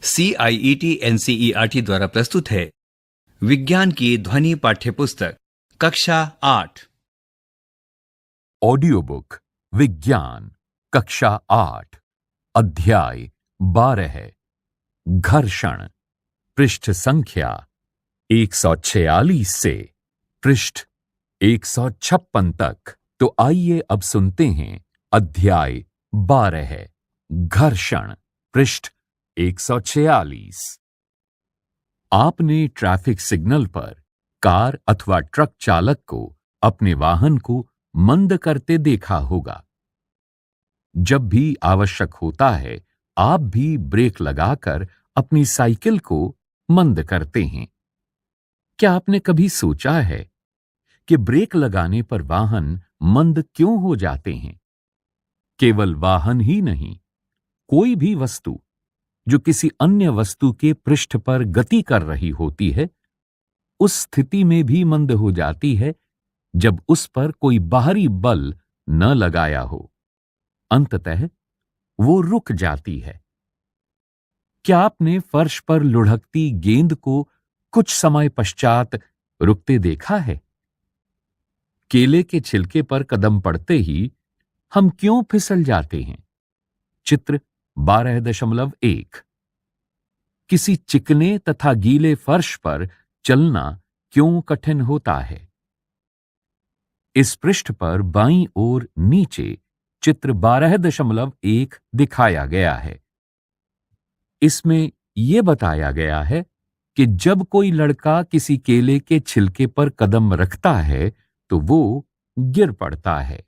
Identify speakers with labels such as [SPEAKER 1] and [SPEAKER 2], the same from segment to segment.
[SPEAKER 1] CIET NCERT द्वारा प्रस्तुत है विज्ञान की ध्वनि पाठ्यपुस्तक कक्षा 8।
[SPEAKER 2] ऑडियो बुक विज्ञान कक्षा 8 अध्याय 12 घर्षण पृष्ठ संख्या 146 से पृष्ठ 156 तक। तो आइए अब सुनते हैं अध्याय 12 घर्षण पृष्ठ 146। आपने ट्रैफिक सिग्नल पर कार अथवा ट्रक चालक को अपने वाहन को मंद करते देखा होगा। जब भी आवश्यक होता है, आप भी ब्रेक लगाकर अपनी साइकिल को मंद करते हैं। क्या आपने कभी सोचा है कि ब्रेक लगाने पर वाहन मंद क्यों हो जाते हैं? केवल वाहन ही नहीं, कोई भी वस्तु जो किसी अन्य वस्तु के पृष्ठ पर गति कर रही होती है, उस स्थिति में भी मंद हो जाती है जब उस पर कोई बाहरी बल न लगाया हो। अंततः वो रुक जाती है। क्या आपने फर्श पर लुढ़कती गेंद को कुछ समय पश्चात रुकते देखा है? केले के छिलके पर कदम पड़ते ही हम क्यों फिसल जाते हैं? चित्र 12.1। किसी चिकने तथा गीले फर्श पर चलना क्यों कठिन होता है? इस पृष्ठ पर बाईं ओर नीचे चित्र 12.1 दिखाया गया है। इसमें यह बताया गया है कि जब कोई लड़का किसी केले के छिलके पर कदम रखता है तो वो गिर पड़ता है।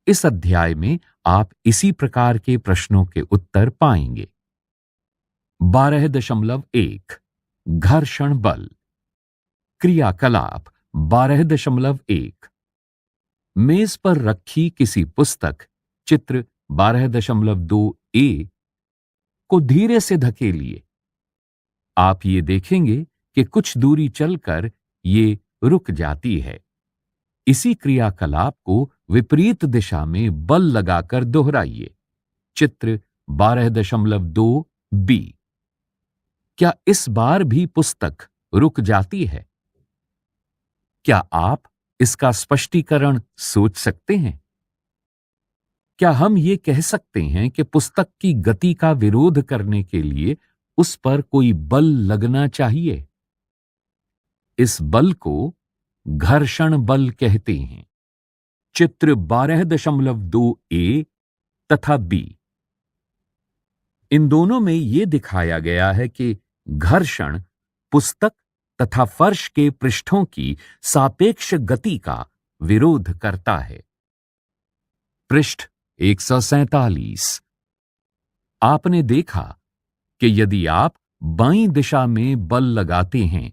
[SPEAKER 2] इस अध्याय में आप इसी प्रकार के प्रश्नों के उत्तर पाएंगे। 12.1 घर्षण बल क्रियाकलाप 12.1 मेज पर रखी किसी पुस्तक चित्र 12.2a को धीरे से धकेलिए। आप ये देखेंगे कि कुछ दूरी चलकर ये रुक जाती है। इसी क्रियाकलाप को विपरीत दिशा में बल लगाकर दोहराइए। चित्र 12.2b। क्या इस बार भी पुस्तक रुक जाती है? क्या आप इसका स्पष्टीकरण सोच सकते हैं? क्या हम ये कह सकते हैं कि पुस्तक की गति का विरोध करने के लिए उस पर कोई बल लगना चाहिए? इस बल को घर्षण बल कहते हैं। चित्र 12.2a तथा b। इन दोनों में यह दिखाया गया है कि घर्षण पुस्तक तथा फर्श के पृष्ठों की सापेक्ष गति का विरोध करता है। पृष्ठ 147। आपने देखा कि यदि आप बाईं दिशा में बल लगाते हैं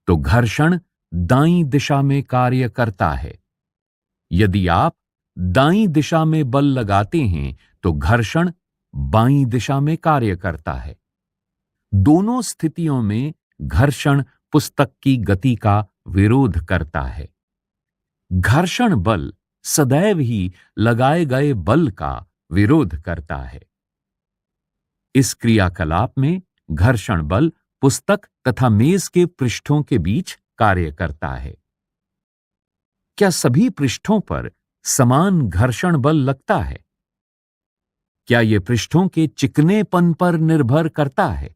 [SPEAKER 2] तो घर्षण दाईं दिशा में कार्य करता है। यदि आप दाईं दिशा में बल लगाते हैं तो घर्षण बाईं दिशा में कार्य करता है। दोनों स्थितियों में घर्षण पुस्तक की गति का विरोध करता है। घर्षण बल सदैव ही लगाए गए बल का विरोध करता है। इस क्रियाकलाप में घर्षण बल पुस्तक तथा मेज के पृष्ठों के बीच कार्य करता है। क्या सभी पृष्ठों पर समान घर्षण बल लगता है? क्या यह पृष्ठों के चिकनेपन पर निर्भर करता है?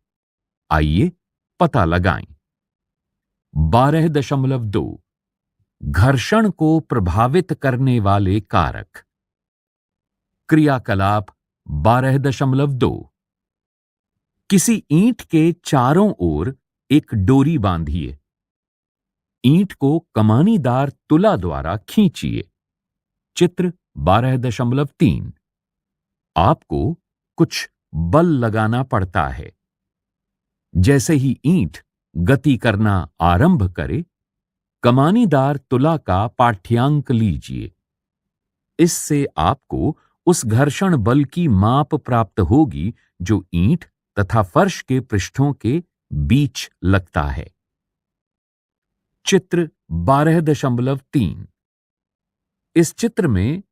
[SPEAKER 2] आइए पता लगाएं। 12.2 घर्षण को प्रभावित करने वाले कारक क्रियाकलाप 12.2 किसी ईंट के चारों ओर एक डोरी बांधिए। ईंट को कमानीदार तुला द्वारा खींचिए। चित्र 12.3 आपको कुछ बल लगाना पड़ता है। जैसे ही ईंट गति करना आरंभ करे, कमानीदार तुला का पाठ्यांक लीजिए। इससे आपको उस घर्षण बल की माप प्राप्त होगी जो ईंट तथा फर्श के पृष्ठों के बीच लगता है। चित्र 12.3 इस चित्र में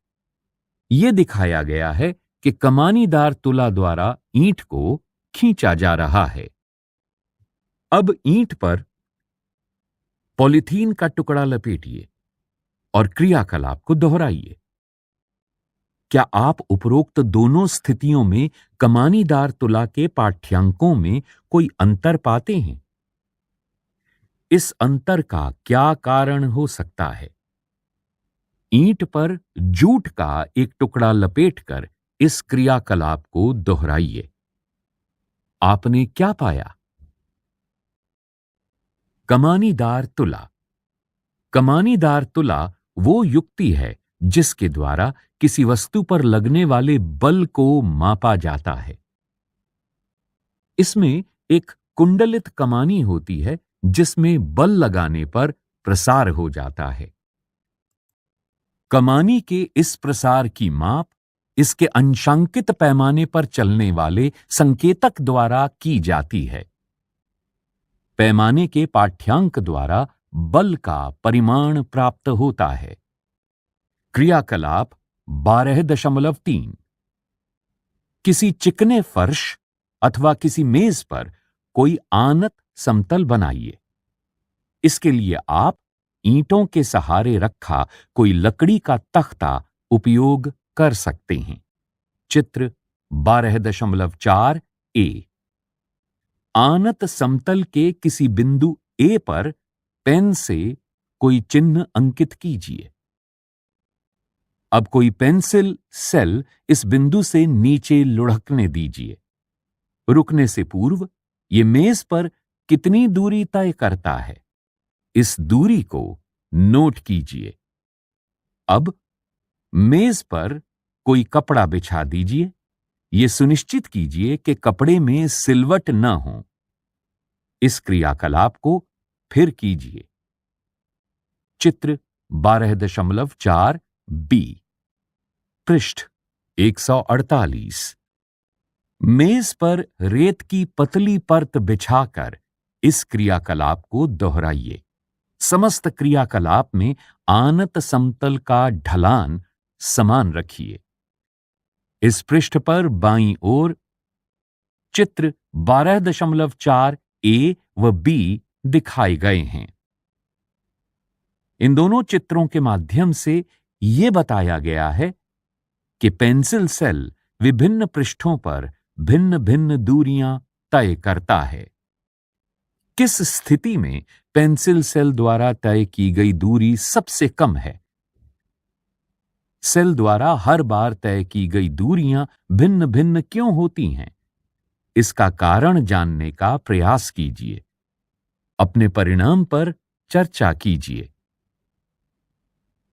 [SPEAKER 2] यह दिखाया गया है कि कमानीदार तुला द्वारा ईंट को खींचा जा रहा है। अब ईंट पर पॉलीथीन का टुकड़ा लपेटिए और क्रियाकलाप को दोहराइए। क्या आप उपरोक्त दोनों स्थितियों में कमानीदार तुला के पाठ्यांकों में कोई अंतर पाते हैं? इस अंतर का क्या कारण हो सकता है? ईंट पर जूट का एक टुकड़ा लपेटकर इस क्रियाकलाप को दोहराइए। आपने क्या पाया? कमानीदार तुला। कमानीदार तुला वो युक्ति है जिसके द्वारा किसी वस्तु पर लगने वाले बल को मापा जाता है। इसमें एक कुंडलित कमानी होती है जिसमें बल लगाने पर प्रसार हो जाता है। कमानी के इस प्रसार की माप इसके अंशांकित पैमाने पर चलने वाले संकेतक द्वारा की जाती है। पैमाने के पाठ्यांक द्वारा बल का परिमाण प्राप्त होता है। क्रियाकलाप 12.3। किसी चिकने फर्श अथवा किसी मेज पर कोई आनत समतल बनाइए। इसके लिए आप ईंटों के सहारे रखा कोई लकड़ी का तख्ता उपयोग कर सकते हैं। चित्र 12.4 ए। आनत समतल के किसी बिंदु ए पर पेन से कोई चिन्ह अंकित कीजिए। अब कोई पेंसिल सेल इस बिंदु से नीचे लुढ़कने दीजिए। रुकने से पूर्व यह मेज पर कितनी दूरी तय करता है, इस दूरी को नोट कीजिए। अब मेज पर कोई कपड़ा बिछा दीजिए। यह सुनिश्चित कीजिए कि कपड़े में सिलवट न हो। इस क्रियाकलाप को फिर कीजिए। चित्र 12.4 बी। पृष्ठ 148। मेज पर रेत की पतली परत बिछाकर इस क्रियाकलाप को दोहराइए। समस्त क्रियाकलाप में आनत समतल का ढलान समान रखिए। इस पृष्ठ पर बाईं ओर चित्र 12.4 ए व बी दिखाए गए हैं। इन दोनों चित्रों के माध्यम से यह बताया गया है कि पेंसिल सेल विभिन्न पृष्ठों पर भिन्न भिन्न दूरियां तय करता है। किस स्थिति में पेंसिल सेल द्वारा तय की गई दूरी सबसे कम है? सेल द्वारा हर बार तय की गई दूरियां भिन्न भिन्न क्यों होती हैं? इसका कारण जानने का प्रयास कीजिए। अपने परिणाम पर चर्चा कीजिए।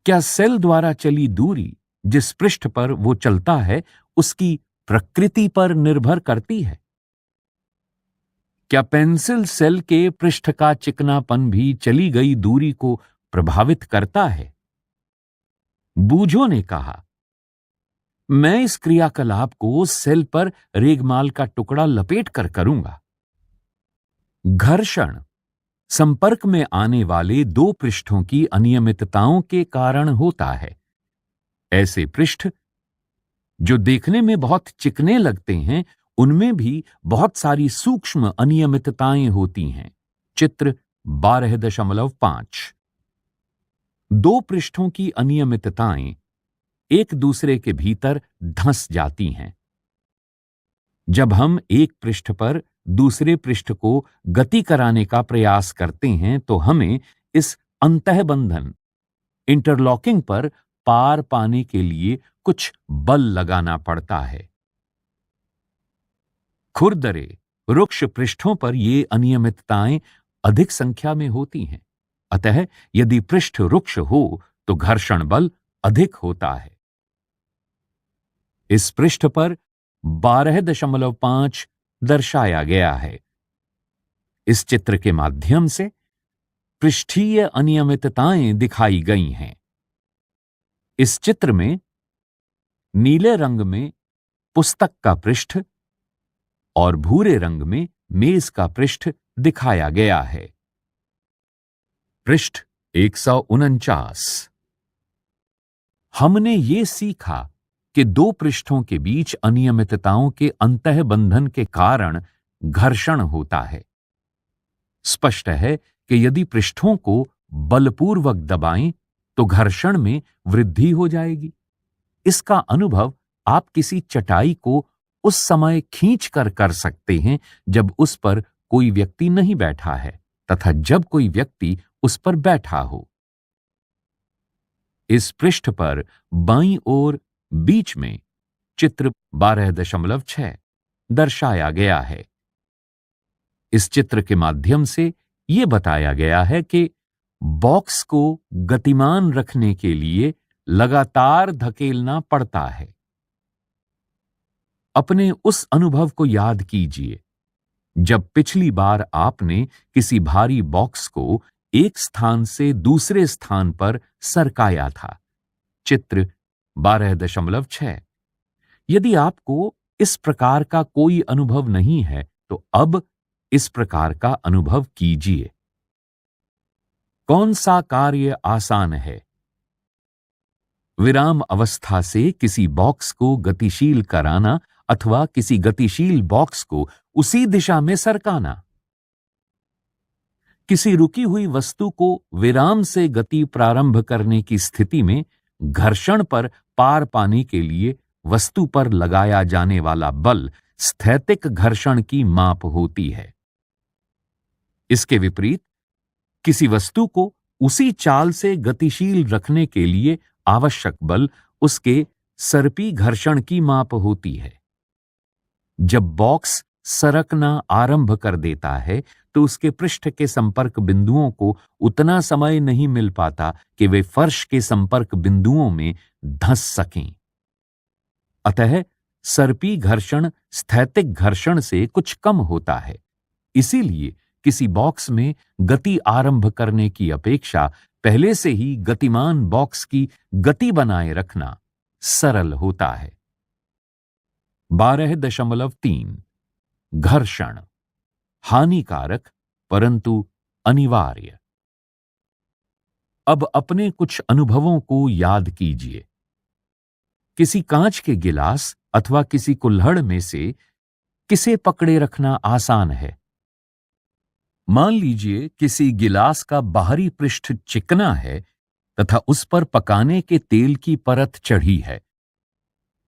[SPEAKER 2] क्या सेल द्वारा चली दूरी जिस पृष्ठ पर वो चलता है उसकी प्रकृति पर निर्भर करती है? क्या पेंसिल सेल के पृष्ठ का चिकनापन भी चली गई दूरी को प्रभावित करता है? बूझो ने कहा, मैं इस क्रियाकलाप को सेल पर रेगमाल का टुकड़ा लपेट कर करूंगा। घर्षण संपर्क में आने वाले दो पृष्ठों की अनियमितताओं के कारण होता है। ऐसे पृष्ठ जो देखने में बहुत चिकने लगते हैं, उनमें भी बहुत सारी सूक्ष्म अनियमितताएं होती हैं। चित्र 12.5। दो पृष्ठों की अनियमितताएं एक दूसरे के भीतर धंस जाती हैं। जब हम एक पृष्ठ पर दूसरे पृष्ठ को गति कराने का प्रयास करते हैं तो हमें इस अंतःबंधन इंटरलॉकिंग पर पार पाने के लिए कुछ बल लगाना पड़ता है। खुरदरे रुक्ष पृष्ठों पर ये अनियमितताएं अधिक संख्या में होती हैं। अतः यदि पृष्ठ रुक्ष हो तो घर्षण बल अधिक होता है। इस पृष्ठ पर 12.5 दर्शाया गया है। इस चित्र के माध्यम से पृष्ठीय अनियमितताएं दिखाई गई हैं। इस चित्र में नीले रंग में पुस्तक का पृष्ठ और भूरे रंग में मेज का पृष्ठ दिखाया गया है। पृष्ठ 149। हमने ये सीखा कि दो पृष्ठों के बीच अनियमितताओं के अंतःबंधन के कारण घर्षण होता है। स्पष्ट है कि यदि पृष्ठों को बलपूर्वक दबाएं तो घर्षण में वृद्धि हो जाएगी। इसका अनुभव आप किसी चटाई को उस समय खींचकर कर सकते हैं जब उस पर कोई व्यक्ति नहीं बैठा है तथा जब कोई व्यक्ति उस पर बैठा हो। इस पृष्ठ पर बाईं ओर बीच में चित्र 12.6 दर्शाया गया है। इस चित्र के माध्यम से यह बताया गया है कि बॉक्स को गतिमान रखने के लिए लगातार धकेलना पड़ता है। अपने उस अनुभव को याद कीजिए जब पिछली बार आपने किसी भारी बॉक्स को एक स्थान से दूसरे स्थान पर सरकाया था। चित्र 12.6। यदि आपको इस प्रकार का कोई अनुभव नहीं है तो अब इस प्रकार का अनुभव कीजिए। कौन सा कार्य आसान है? विराम अवस्था से किसी बॉक्स को गतिशील कराना अथवा किसी गतिशील बॉक्स को उसी दिशा में सरकाना। किसी रुकी हुई वस्तु को विराम से गति प्रारंभ करने की स्थिति में घर्षण पर पार पाने के लिए वस्तु पर लगाया जाने वाला बल स्थैतिक घर्षण की माप होती है। इसके विपरीत किसी वस्तु को उसी चाल से गतिशील रखने के लिए आवश्यक बल उसके सर्पी घर्षण की माप होती है। जब बॉक्स सरकना आरंभ कर देता है तो उसके पृष्ठ के संपर्क बिंदुओं को उतना समय नहीं मिल पाता कि वे फर्श के संपर्क बिंदुओं में धंस सकें। अतः सर्पी घर्षण स्थैतिक घर्षण से कुछ कम होता है। इसीलिए किसी बॉक्स में गति आरंभ करने की अपेक्षा पहले से ही गतिमान बॉक्स की गति बनाए रखना सरल होता है। 12.3 घर्षण हानिकारक परंतु अनिवार्य। अब अपने कुछ अनुभवों को याद कीजिए। किसी कांच के गिलास अथवा किसी कुल्हड़ में से किसे पकड़े रखना आसान है? मान लीजिए किसी गिलास का बाहरी पृष्ठ चिकना है तथा उस पर पकाने के तेल की परत चढ़ी है,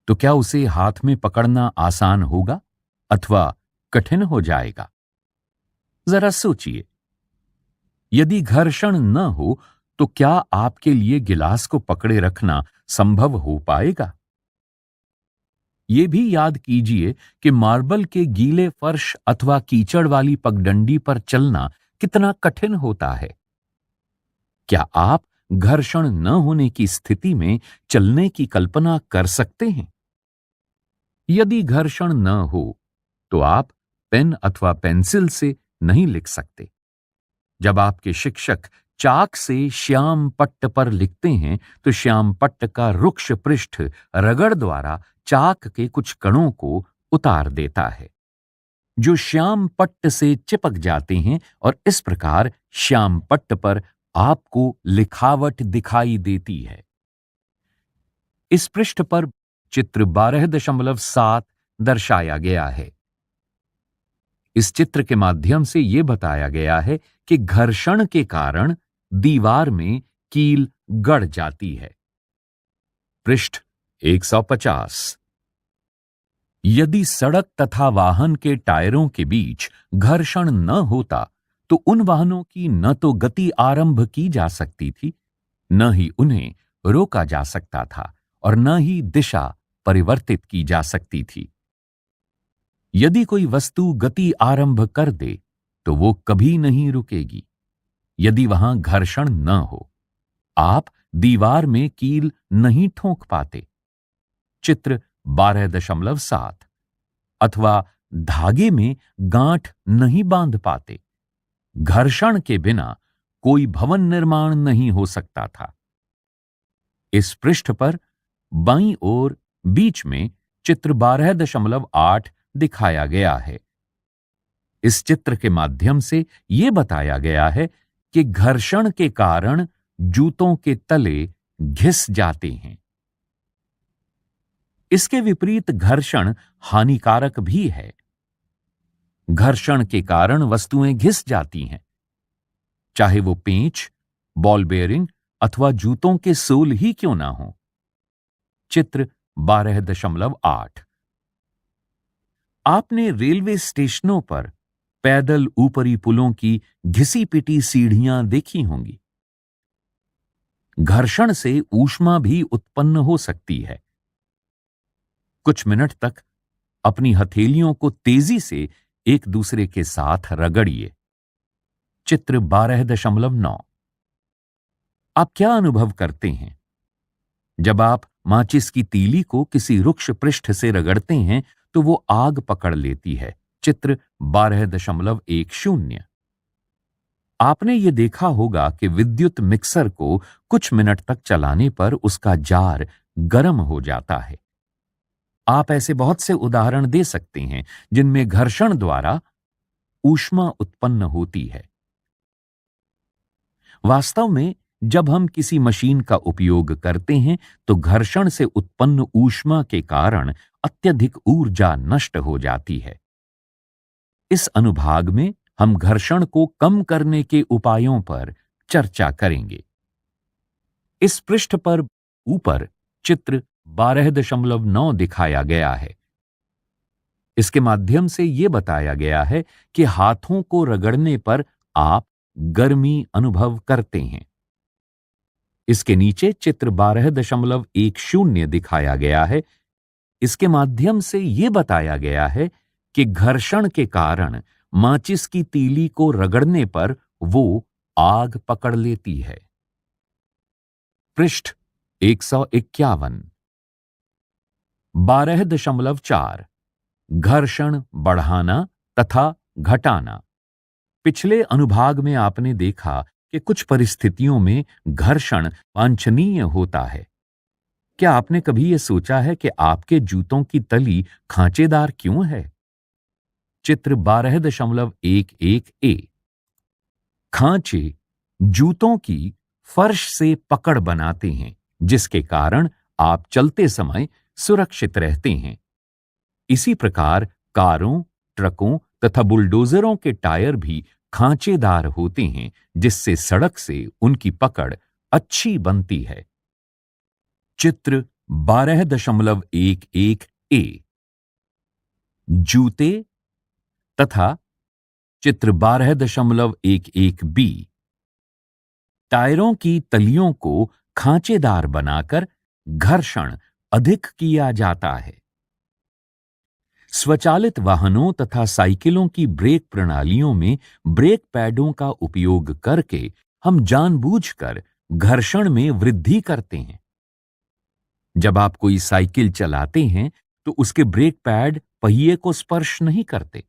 [SPEAKER 2] तो क्या उसे हाथ में पकड़ना आसान होगा अथवा कठिन हो जाएगा? जरा सोचिए। यदि घर्षण न हो तो क्या आपके लिए गिलास को पकड़े रखना संभव हो पाएगा? यह भी याद कीजिए कि मार्बल के गीले फर्श अथवा कीचड़ वाली पगडंडी पर चलना कितना कठिन होता है। क्या आप घर्षण न होने की स्थिति में चलने की कल्पना कर सकते हैं? यदि घर्षण न हो तो आप पेन अथवा पेंसिल से नहीं लिख सकते। जब आपके शिक्षक चाक से श्याम पट्ट पर लिखते हैं तो श्याम पट्ट का रुक्ष पृष्ठ रगड़ द्वारा चाक के कुछ कणों को उतार देता है जो श्याम पट्ट से चिपक जाते हैं और इस प्रकार श्याम पट्ट पर आपको लिखावट दिखाई देती है। इस पृष्ठ पर चित्र 12.7 दर्शाया गया है। इस चित्र के माध्यम से यह बताया गया है कि घर्षण के कारण दीवार में कील गड़ जाती है। पृष्ठ 150। यदि सड़क तथा वाहन के टायरों के बीच घर्षण न होता तो उन वाहनों की न तो गति आरंभ की जा सकती थी, न ही उन्हें रोका जा सकता था और न ही दिशा परिवर्तित की जा सकती थी। यदि कोई वस्तु गति आरंभ कर दे तो वो कभी नहीं रुकेगी यदि वहां घर्षण न हो। आप दीवार में कील नहीं ठोक पाते। चित्र 12.7। अथवा धागे में गांठ नहीं बांध पाते। घर्षण के बिना कोई भवन निर्माण नहीं हो सकता था। इस पृष्ठ पर बाईं ओर बीच में चित्र 12.8 दिखाया गया है। इस चित्र के माध्यम से यह बताया गया है कि घर्षण के कारण जूतों के तले घिस जाते हैं। इसके विपरीत घर्षण हानिकारक भी है। घर्षण के कारण वस्तुएं घिस जाती हैं, चाहे वो पेंच, बॉल बेयरिंग अथवा जूतों के सोल ही क्यों ना हो। चित्र 12.8। आपने रेलवे स्टेशनों पर पैदल ऊपरी पुलों की घिसी पिटी सीढ़ियां देखी होंगी। घर्षण से ऊष्मा भी उत्पन्न हो सकती है। कुछ मिनट तक अपनी हथेलियों को तेजी से एक दूसरे के साथ रगड़िए। चित्र 12.9। आप क्या अनुभव करते हैं जब आप माचिस की तीली को किसी रुक्ष पृष्ठ से रगड़ते हैं तो वो आग पकड़ लेती है। चित्र 12.10। आपने ये देखा होगा कि विद्युत मिक्सर को कुछ मिनट तक चलाने पर उसका जार गर्म हो जाता है। आप ऐसे बहुत से उदाहरण दे सकते हैं जिनमें घर्षण द्वारा ऊष्मा उत्पन्न होती है। वास्तव में जब हम किसी मशीन का उपयोग करते हैं तो घर्षण से उत्पन्न ऊष्मा के कारण अत्यधिक ऊर्जा नष्ट हो जाती है। इस अनुभाग में हम घर्षण को कम करने के उपायों पर चर्चा करेंगे। इस पृष्ठ पर ऊपर चित्र 12.9 दिखाया गया है। इसके माध्यम से यह बताया गया है कि हाथों को रगड़ने पर आप गर्मी अनुभव करते हैं। इसके नीचे चित्र 12.10 दिखाया गया है। इसके माध्यम से यह बताया गया है कि घर्षण के कारण माचिस की तीली को रगड़ने पर वो आग पकड़ लेती है। पृष्ठ 151। 12.4 घर्षण बढ़ाना तथा घटाना। पिछले अनुभाग में आपने देखा कि कुछ परिस्थितियों में घर्षण वांछनीय होता है। क्या आपने कभी यह सोचा है कि आपके जूतों की तली खांचेदार क्यों है? चित्र 12.11 खांचे जूतों की फर्श से पकड़ बनाते हैं, जिसके कारण आप चलते समय सुरक्षित रहते हैं। इसी प्रकार कारों, ट्रकों तथा बुलडोजरों के टायर भी खांचेदार होते हैं, जिससे सड़क से उनकी पकड़ अच्छी बनती है। चित्र 12.11 जूते तथा चित्र 12.11 टायरों की तलियों को खांचेदार बनाकर घर्षण अधिक किया जाता है। स्वचालित वाहनों तथा साइकिलों की ब्रेक प्रणालियों में ब्रेक पैडों का उपयोग करके हम जानबूझकर घर्षण में वृद्धि करते हैं। जब आप कोई साइकिल चलाते हैं तो उसके ब्रेक पैड पहिए को स्पर्श नहीं करते,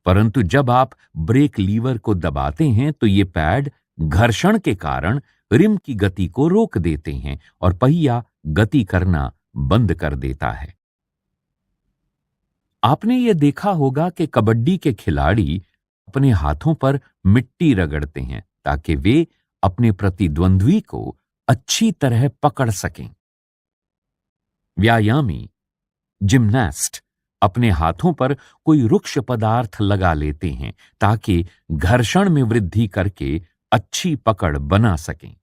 [SPEAKER 2] परंतु जब आप ब्रेक लीवर को दबाते हैं तो ये पैड घर्षण के कारण रिम की गति को रोक देते हैं और पहिया गति करना बंद कर देता है। आपने ये देखा होगा कि कबड्डी के खिलाड़ी अपने हाथों पर मिट्टी रगड़ते हैं ताकि वे अपने प्रतिद्वंद्वी को अच्छी तरह पकड़ सकें। व्यायामी जिम्नास्ट अपने हाथों पर कोई रुक्ष पदार्थ लगा लेते हैं ताकि घर्षण में वृद्धि करके अच्छी पकड़ बना सकें।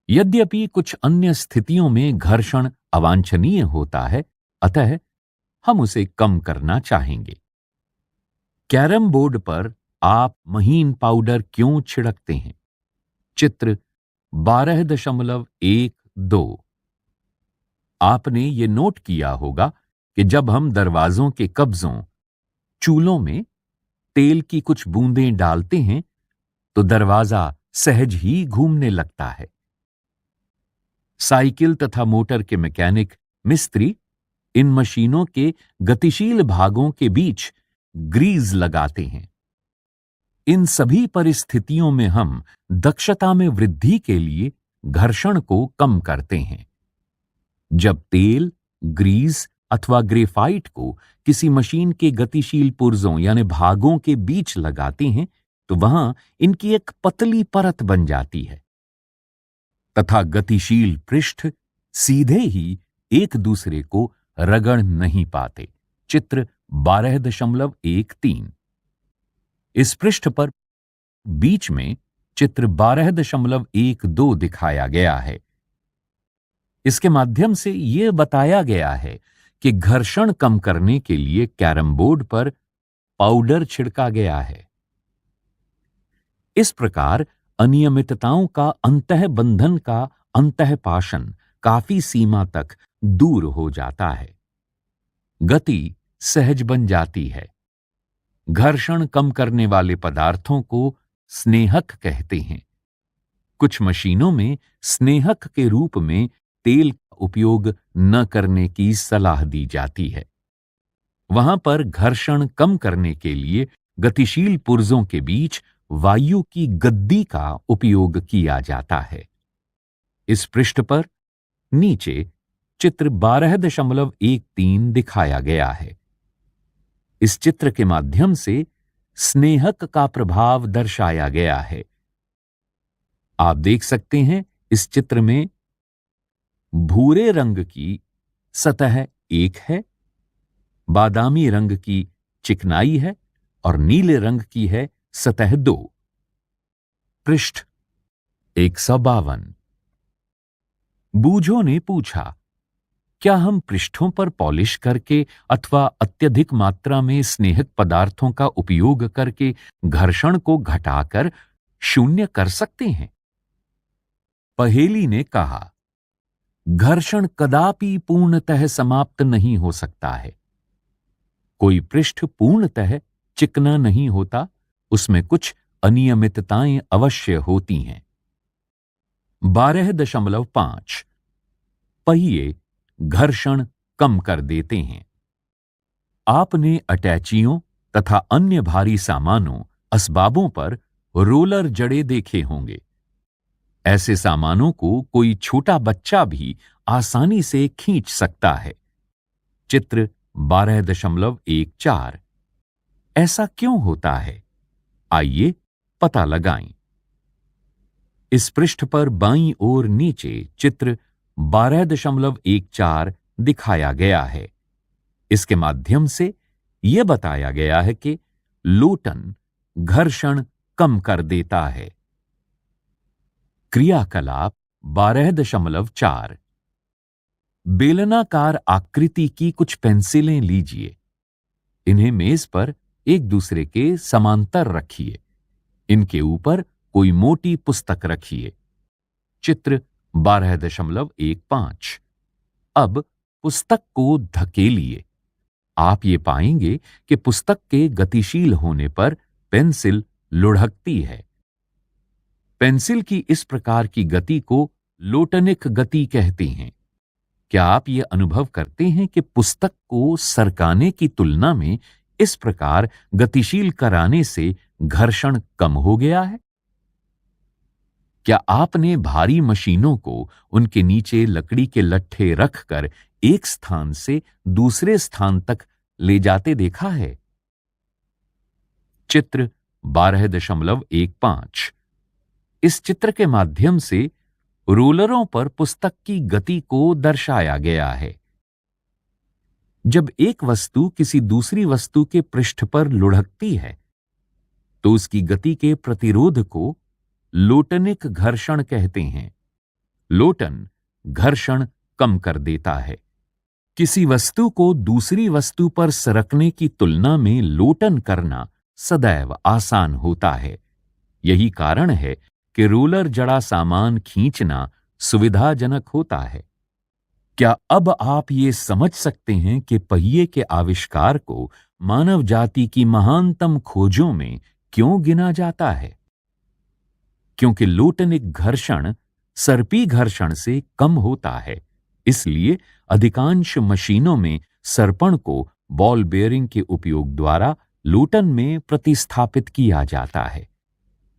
[SPEAKER 2] यद्यपि कुछ अन्य स्थितियों में घर्षण अवांछनीय होता है, अतः हम उसे कम करना चाहेंगे। कैरम बोर्ड पर आप महीन पाउडर क्यों छिड़कते हैं? चित्र 12.12 आपने ये नोट किया होगा कि जब हम दरवाजों के कब्जों, चूलों में तेल की कुछ बूंदें डालते हैं तो दरवाजा सहज ही घूमने लगता है। साइकिल तथा मोटर के मैकेनिक मिस्त्री इन मशीनों के गतिशील भागों के बीच ग्रीज लगाते हैं। इन सभी परिस्थितियों में हम दक्षता में वृद्धि के लिए घर्षण को कम करते हैं। जब तेल, ग्रीस अथवा ग्रेफाइट को किसी मशीन के गतिशील पुर्जों यानी भागों के बीच लगाते हैं तो वहां इनकी एक पतली परत बन जाती है तथा गतिशील पृष्ठ सीधे ही एक दूसरे को रगड़ नहीं पाते। चित्र 12.13। इस पृष्ठ पर बीच में चित्र 12.12 दिखाया गया है। इसके माध्यम से यह बताया गया है कि घर्षण कम करने के लिए कैरम बोर्ड पर पाउडर छिड़का गया है। इस प्रकार अनियमितताओं का अंतः बंधन का अंतः पाशन काफी सीमा तक दूर हो जाता है। गति सहज बन जाती है। घर्षण कम करने वाले पदार्थों को स्नेहक कहते हैं। कुछ मशीनों में स्नेहक के रूप में तेल का उपयोग न करने की सलाह दी जाती है। वहां पर घर्षण कम करने के लिए गतिशील पुर्जों के बीच वायु की गद्दी का उपयोग किया जाता है। इस पृष्ठ पर नीचे चित्र 12.13 दिखाया गया है। इस चित्र के माध्यम से स्नेहक का प्रभाव दर्शाया गया है। आप देख सकते हैं इस चित्र में भूरे रंग की सतह 1 है, बादामी रंग की चिकनाई है और नीले रंग की है सतह 2। पृष्ठ 152। बूझों ने पूछा, क्या हम पृष्ठों पर पॉलिश करके अथवा अत्यधिक मात्रा में स्नेहक पदार्थों का उपयोग करके घर्षण को घटाकर शून्य कर सकते हैं? पहेली ने कहा, घर्षण कदापि पूर्णतः समाप्त नहीं हो सकता है। कोई पृष्ठ पूर्णतः चिकना नहीं होता, उसमें कुछ अनियमितताएं अवश्य होती हैं। 12.5 पहिए घर्षण कम कर देते हैं। आपने अटैचियों तथा अन्य भारी सामानों असबाबों पर रोलर जड़े देखे होंगे। ऐसे सामानों को कोई छोटा बच्चा भी आसानी से खींच सकता है। चित्र 12.14। ऐसा क्यों होता है? आइए पता लगाएं। इस पृष्ठ पर बाईं ओर नीचे चित्र 12.14 दिखाया गया है। इसके माध्यम से यह बताया गया है कि लोटन घर्षण कम कर देता है। क्रियाकलाप 12.4 बेलनाकार आकृति की कुछ पेंसिलें लीजिए। इन्हें मेज पर एक दूसरे के समांतर रखिए। इनके ऊपर कोई मोटी पुस्तक रखिए। चित्र 12.15। अब पुस्तक को धकेलिए। आप ये पाएंगे कि पुस्तक के गतिशील होने पर पेंसिल लुढ़कती है। पेंसिल की इस प्रकार की गति को लोटनिक गति कहते हैं। क्या आप ये अनुभव करते हैं कि पुस्तक को सरकाने की तुलना में इस प्रकार गतिशील कराने से घर्षण कम हो गया है? क्या आपने भारी मशीनों को उनके नीचे लकड़ी के लट्ठे रखकर एक स्थान से दूसरे स्थान तक ले जाते देखा है? चित्र 12.15। इस चित्र के माध्यम से रोलरों पर पुस्तक की गति को दर्शाया गया है। जब एक वस्तु किसी दूसरी वस्तु के पृष्ठ पर लुढ़कती है तो उसकी गति के प्रतिरोध को लोटनिक घर्षण कहते हैं। लोटन घर्षण कम कर देता है। किसी वस्तु को दूसरी वस्तु पर सरकने की तुलना में लोटन करना सदैव आसान होता है। यही कारण है कि रोलर जड़ा सामान खींचना सुविधाजनक होता है। क्या अब आप ये समझ सकते हैं कि पहिए के आविष्कार को मानव जाति की महानतम खोजों में क्यों गिना जाता है? क्योंकि लोटनिक घर्षण सर्पी घर्षण से कम होता है। इसलिए अधिकांश मशीनों में सर्पण को बॉल बेयरिंग के उपयोग द्वारा लोटन में प्रतिस्थापित किया जाता है।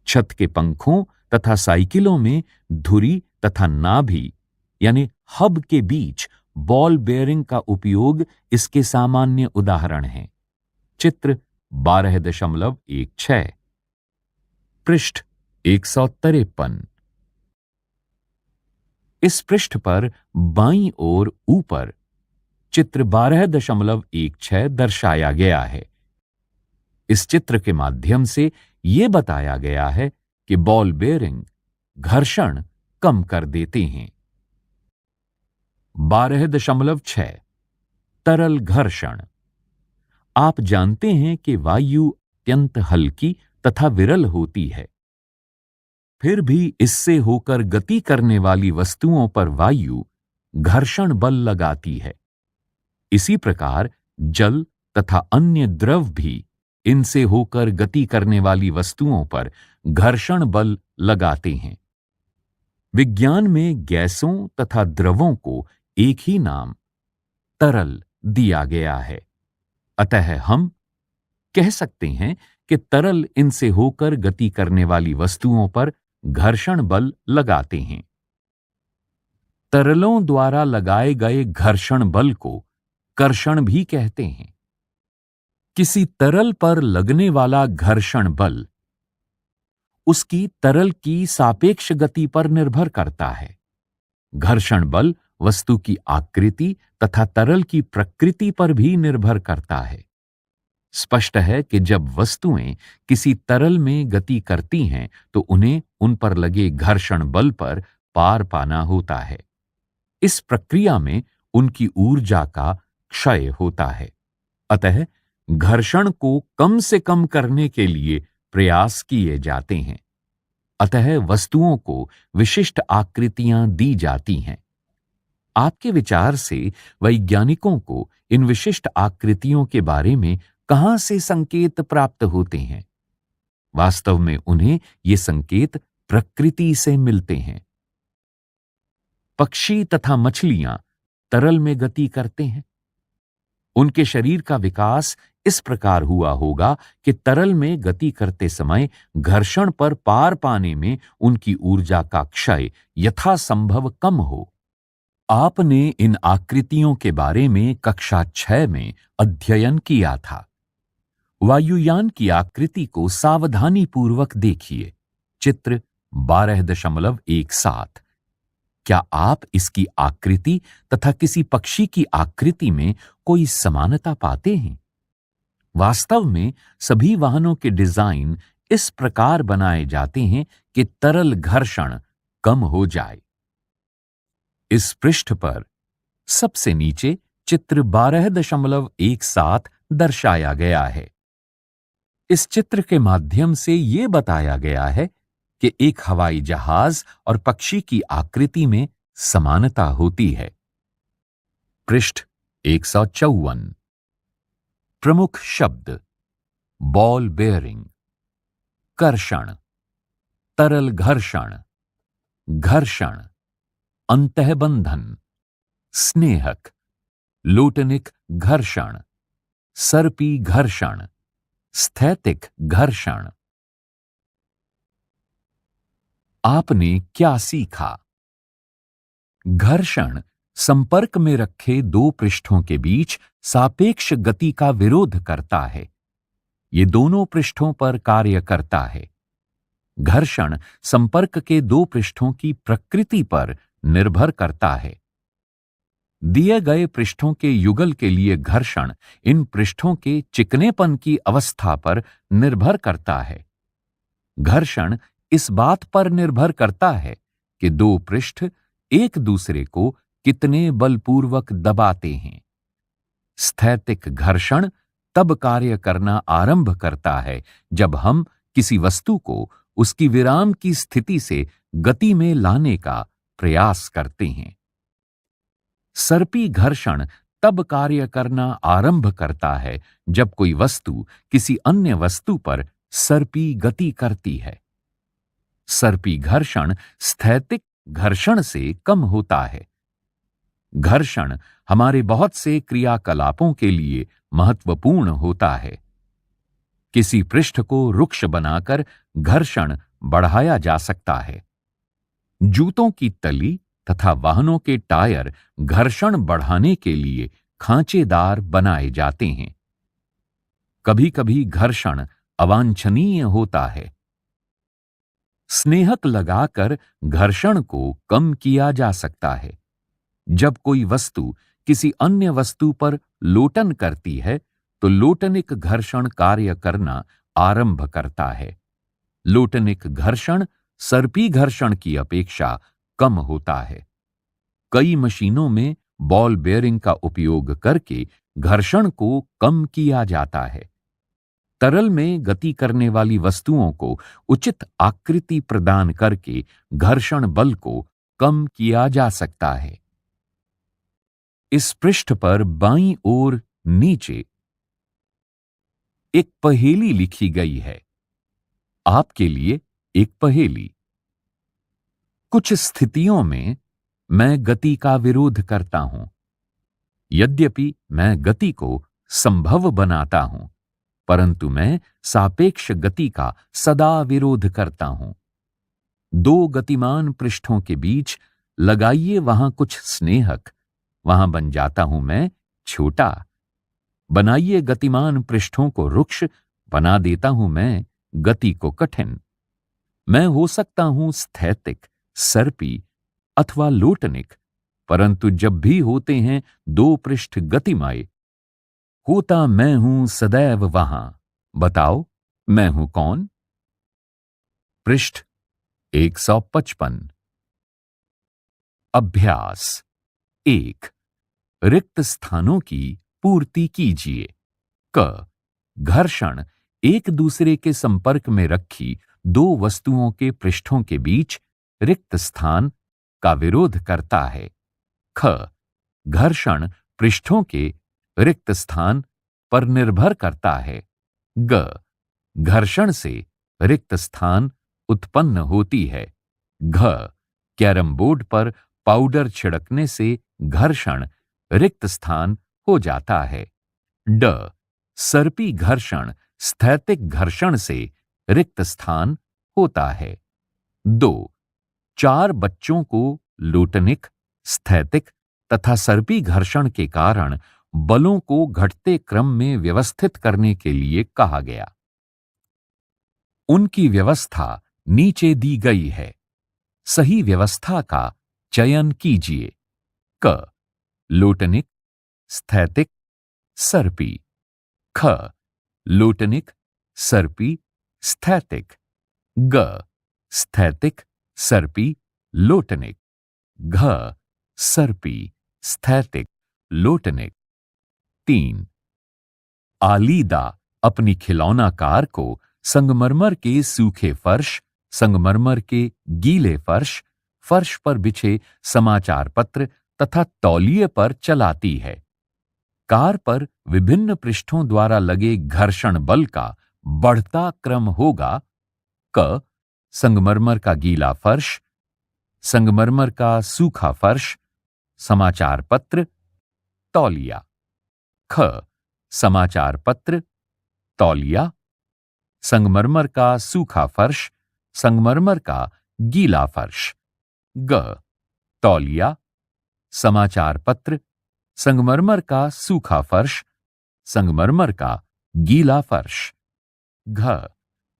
[SPEAKER 2] छत के पंखों तथा साइकिलों में धुरी तथा नाभि यानी हब के बीच बॉल बेयरिंग का उपयोग इसके सामान्य उदाहरण हैं। चित्र 12.16। पृष्ठ 153। इस पृष्ठ पर बाईं ओर ऊपर चित्र 12.16 दर्शाया गया है। इस चित्र के माध्यम से यह बताया गया है कि बॉल बेयरिंग घर्षण कम कर देते हैं। 12.6 तरल घर्षण। आप जानते हैं कि वायु अत्यंत हल्की तथा विरल होती है, फिर भी इससे होकर गति करने वाली वस्तुओं पर वायु घर्षण बल लगाती है। इसी प्रकार जल तथा अन्य द्रव भी इनसे होकर गति करने वाली वस्तुओं पर घर्षण बल लगाते हैं। विज्ञान में गैसों तथा द्रवों को एक ही नाम तरल दिया गया है, अतः हम कह सकते हैं कि तरल इनसे होकर गति करने वाली वस्तुओं पर घर्षण बल लगाते हैं। तरलों द्वारा लगाए गए घर्षण बल को कर्षण भी कहते हैं। किसी तरल पर लगने वाला घर्षण बल उसकी तरल की सापेक्ष गति पर निर्भर करता है। घर्षण बल वस्तु की आकृति तथा तरल की प्रकृति पर भी निर्भर करता है। स्पष्ट है कि जब वस्तुएं किसी तरल में गति करती हैं तो उन्हें उन पर लगे घर्षण बल पर पार पाना होता है। इस प्रक्रिया में उनकी ऊर्जा का क्षय होता है, अतः घर्षण को कम से कम करने के लिए प्रयास किए जाते हैं। अतः वस्तुओं को विशिष्ट आकृतियां दी जाती हैं। आपके विचार से वैज्ञानिकों को इन विशिष्ट आकृतियों के बारे में कहां से संकेत प्राप्त होते हैं? वास्तव में उन्हें ये संकेत प्रकृति से मिलते हैं। पक्षी तथा मछलियां तरल में गति करते हैं। उनके शरीर का विकास इस प्रकार हुआ होगा कि तरल में गति करते समय घर्षण पर पार पाने में उनकी ऊर्जा का क्षय यथासंभव कम हो। आपने इन आकृतियों के बारे में कक्षा 6 में अध्ययन किया था। वायुयान की आकृति को सावधानी पूर्वक देखिए। चित्र 12.17। क्या आप इसकी आकृति तथा किसी पक्षी की आकृति में कोई समानता पाते हैं? वास्तव में सभी वाहनों के डिजाइन इस प्रकार बनाए जाते हैं कि तरल घर्षण कम हो जाए। इस पृष्ठ पर सबसे नीचे चित्र 12.17 दर्शाया गया है। इस चित्र के माध्यम से यह बताया गया है कि एक हवाई जहाज और पक्षी की आकृति में समानता होती है। पृष्ठ 154। प्रमुख शब्द: बॉल बेयरिंग, कर्षण, तरल घर्षण, घर्षण, अंतःबंधन, स्नेहक, लोटनिक घर्षण, सर्पी घर्षण, स्थैतिक घर्षण। आपने क्या सीखा? घर्षण संपर्क में रखे दो पृष्ठों के बीच सापेक्ष गति का विरोध करता है। ये दोनों पृष्ठों पर कार्य करता है। घर्षण संपर्क के दो पृष्ठों की प्रकृति पर निर्भर करता है। दिए गए पृष्ठों के युगल के लिए घर्षण इन पृष्ठों के चिकनेपन की अवस्था पर निर्भर करता है। घर्षण इस बात पर निर्भर करता है कि दो पृष्ठ एक दूसरे को कितने बलपूर्वक दबाते हैं। स्थैतिक घर्षण तब कार्य करना आरंभ करता है जब हम किसी वस्तु को उसकी विराम की स्थिति से गति में लाने का प्रयास करते हैं। सर्पी घर्षण तब कार्य करना आरंभ करता है जब कोई वस्तु किसी अन्य वस्तु पर सर्पी गति करती है। सर्पी घर्षण स्थैतिक घर्षण से कम होता है। घर्षण हमारे बहुत से क्रियाकलापों के लिए महत्वपूर्ण होता है। किसी पृष्ठ को रुक्ष बनाकर घर्षण बढ़ाया जा सकता है। जूतों की तली तथा वाहनों के टायर घर्षण बढ़ाने के लिए खांचेदार बनाए जाते हैं। कभी-कभी घर्षण अवांछनीय होता है। स्नेहक लगाकर घर्षण को कम किया जा सकता है। जब कोई वस्तु किसी अन्य वस्तु पर लोटन करती है तो लोटनिक घर्षण कार्य करना आरंभ करता है। लोटनिक घर्षण सर्पी घर्षण की अपेक्षा कम होता है। कई मशीनों में बॉल बेयरिंग का उपयोग करके घर्षण को कम किया जाता है। तरल में गति करने वाली वस्तुओं को उचित आकृति प्रदान करके घर्षण बल को कम किया जा सकता है। इस पृष्ठ पर बाईं ओर नीचे एक पहेली लिखी गई है। आपके लिए एक पहेली। कुछ स्थितियों में मैं गति का विरोध करता हूं। यद्यपि मैं गति को संभव बनाता हूं, परंतु मैं सापेक्ष गति का सदा विरोध करता हूं। दो गतिमान पृष्ठों के बीच लगाइए वहां कुछ स्नेहक, वहां बन जाता हूं मैं छोटा। बनाइए गतिमान पृष्ठों को रुक्ष, बना देता हूं मैं गति को कठिन। मैं हो सकता हूं स्थैतिक, सर्पी अथवा लोटनिक, परंतु जब भी होते हैं दो पृष्ठ गतिमय, होता मैं हूं सदैव वहां। बताओ मैं हूं कौन? पृष्ठ 155। अभ्यास 1। रिक्त स्थानों की पूर्ति कीजिए। क। घर्षण एक दूसरे के संपर्क में रखी दो वस्तुओं के पृष्ठों के बीच रिक्त स्थान का विरोध करता है। ख। घर्षण पृष्ठों के रिक्त स्थान पर निर्भर करता है। ग। घर्षण से रिक्त स्थान उत्पन्न होती है। घ। कैरम बोर्ड पर पाउडर छिड़कने से घर्षण रिक्त स्थान हो जाता है। ड। सर्पी घर्षण स्थैतिक घर्षण से रिक्त स्थान होता है। 2। 4 बच्चों को लोटनिक, स्थैतिक तथा सर्पी घर्षण के कारण बलों को घटते क्रम में व्यवस्थित करने के लिए कहा गया। उनकी व्यवस्था नीचे दी गई है। सही व्यवस्था का चयन कीजिए। क। लोटनिक, स्थैतिक, सर्पी। ख। लोटनिक, सर्पी, स्थैतिक। ग। स्थैतिक, सर्पी, लोटनिक। घ। सर्पी, स्थैतिक, लोटनिक। 3। आलीदा अपनी खिलौना कार को संगमरमर के सूखे फर्श, संगमरमर के गीले फर्श, फर्श पर बिछे समाचार पत्र तथा तौलिए पर चलाती है। कार पर विभिन्न पृष्ठों द्वारा लगे घर्षण बल का बढ़ता क्रम होगा। क। संगमरमर का गीला फर्श, संगमरमर का सूखा फर्श, समाचार पत्र, तौलिया। ख। समाचार पत्र, तौलिया, संगमरमर का सूखा फर्श, संगमरमर का गीला फर्श। ग। तौलिया, समाचार पत्र, संगमरमर का सूखा फर्श, संगमरमर का गीला फर्श। घ।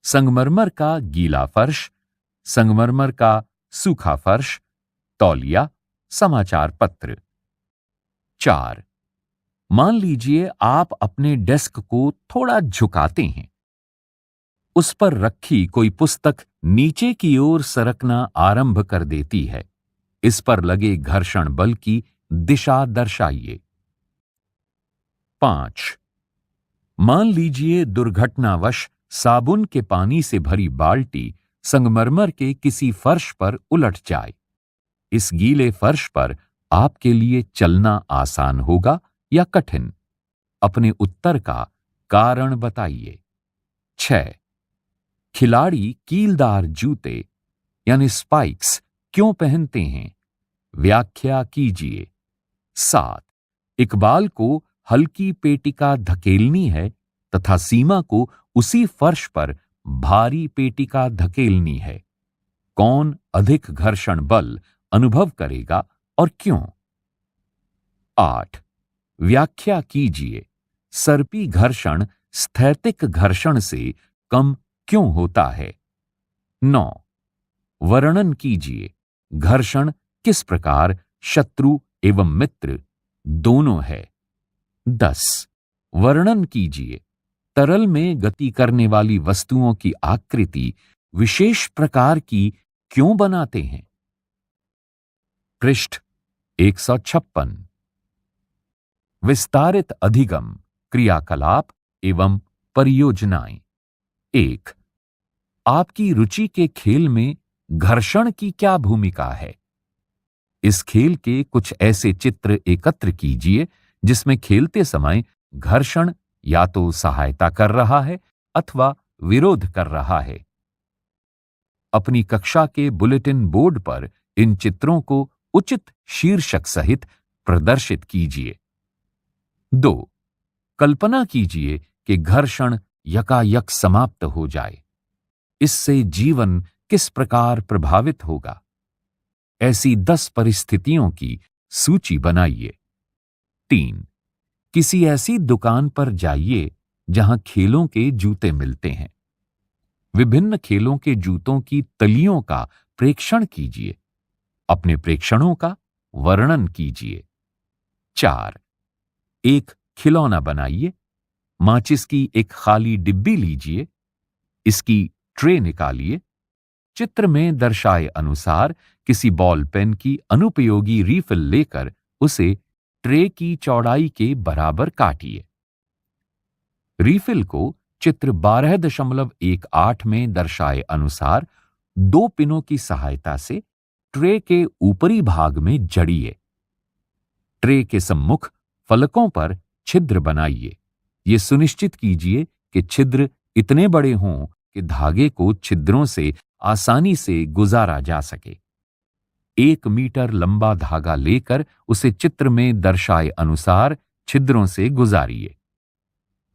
[SPEAKER 2] संगमरमर का गीला फर्श, संगमरमर का सूखा फर्श, तौलिया, समाचार पत्र। 4। मान लीजिए आप अपने डेस्क को थोड़ा झुकाते हैं। उस पर रखी कोई पुस्तक नीचे की ओर सरकना आरंभ कर देती है। इस पर लगे घर्षण बल की दिशा दर्शाइए। 5। मान लीजिए दुर्घटनावश साबुन के पानी से भरी बाल्टी संगमरमर के किसी फर्श पर उलट जाए। इस गीले फर्श पर आपके लिए चलना आसान होगा या कठिन? अपने उत्तर का कारण बताइए। 6। खिलाड़ी कीलदार जूते यानी स्पाइक्स क्यों पहनते हैं? व्याख्या कीजिए। 7। इकबाल को हल्की पेटिका धकेलनी है तथा सीमा को उसी फर्श पर भारी पेटिका धकेलनी है। कौन अधिक घर्षण बल अनुभव करेगा और क्यों? 8। व्याख्या कीजिए। सर्पी घर्षण स्थैतिक घर्षण से कम क्यों होता है? 9। वर्णन कीजिए घर्षण किस प्रकार शत्रु एवं मित्र दोनों है। 10. वर्णन कीजिए तरल में गति करने वाली वस्तुओं की आकृति विशेष प्रकार की क्यों बनाते हैं। पृष्ठ 156। विस्तारित अधिगम क्रियाकलाप एवं परियोजनाएं। 1. आपकी रुचि के खेल में घर्षण की क्या भूमिका है। इस खेल के कुछ ऐसे चित्र एकत्र कीजिए जिसमें खेलते समय घर्षण या तो सहायता कर रहा है अथवा विरोध कर रहा है। अपनी कक्षा के बुलेटिन बोर्ड पर इन चित्रों को उचित शीर्षक सहित प्रदर्शित कीजिए। 2. कल्पना कीजिए कि घर्षण यकायक समाप्त हो जाए। इससे जीवन किस प्रकार प्रभावित होगा। ऐसी 10 परिस्थितियों की सूची बनाइए। 3. किसी ऐसी दुकान पर जाइए जहां खेलों के जूते मिलते हैं। विभिन्न खेलों के जूतों की तलियों का प्रेक्षण कीजिए। अपने प्रेक्षणों का वर्णन कीजिए। 4. एक खिलौना बनाइए। माचिस की एक खाली डिब्बी लीजिए। इसकी ट्रे निकालिए। चित्र में दर्शाए अनुसार किसी बॉल पेन की अनुपयोगी रीफिल लेकर उसे ट्रे की चौड़ाई के बराबर काटिए। रीफिल को चित्र 12.18 में दर्शाए अनुसार 2 पिनों की सहायता से ट्रे के ऊपरी भाग में जड़िए। ट्रे के सम्मुख फलकों पर छिद्र बनाइए। ये सुनिश्चित कीजिए कि छिद्र इतने बड़े हों कि धागे को छिद्रों से आसानी से गुजारा जा सके। 1 मीटर लंबा धागा लेकर उसे चित्र में दर्शाए अनुसार छिद्रों से गुजारिए।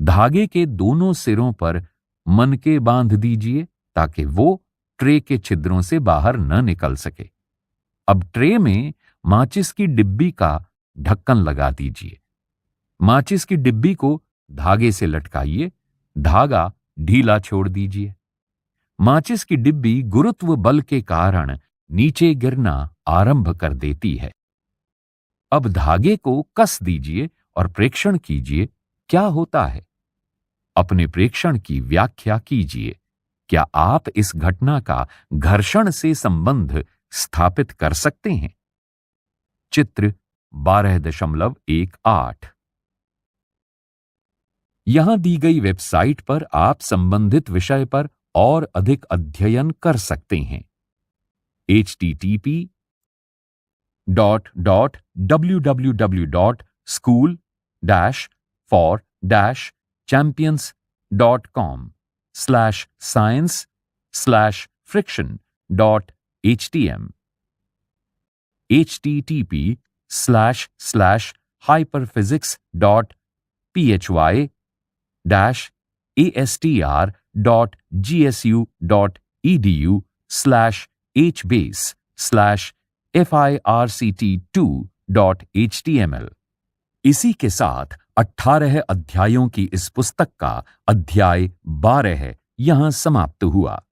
[SPEAKER 2] धागे के दोनों सिरों पर मनके बांध दीजिए ताकि वो ट्रे के छिद्रों से बाहर न निकल सके। अब ट्रे में माचिस की डिब्बी का ढक्कन लगा दीजिए। माचिस की डिब्बी को धागे से लटकाइए। धागा ढीला छोड़ दीजिए। माचिस की डिब्बी गुरुत्व बल के कारण नीचे गिरना आरंभ कर देती है। अब धागे को कस दीजिए और प्रेक्षण कीजिए क्या होता है। अपने प्रेक्षण की व्याख्या कीजिए। क्या आप इस घटना का घर्षण से संबंध स्थापित कर सकते हैं। चित्र 12.18। यहां दी गई वेबसाइट पर आप संबंधित विषय पर और अधिक अध्ययन कर सकते हैं। http://school-for-champions.com/science/friction.htm http://hyperphysics.phy-astr.gsu.edu/hbase/firct2.html। इसी के साथ 18 अध्यायों की इस पुस्तक का अध्याय 12 यहां समाप्त हुआ।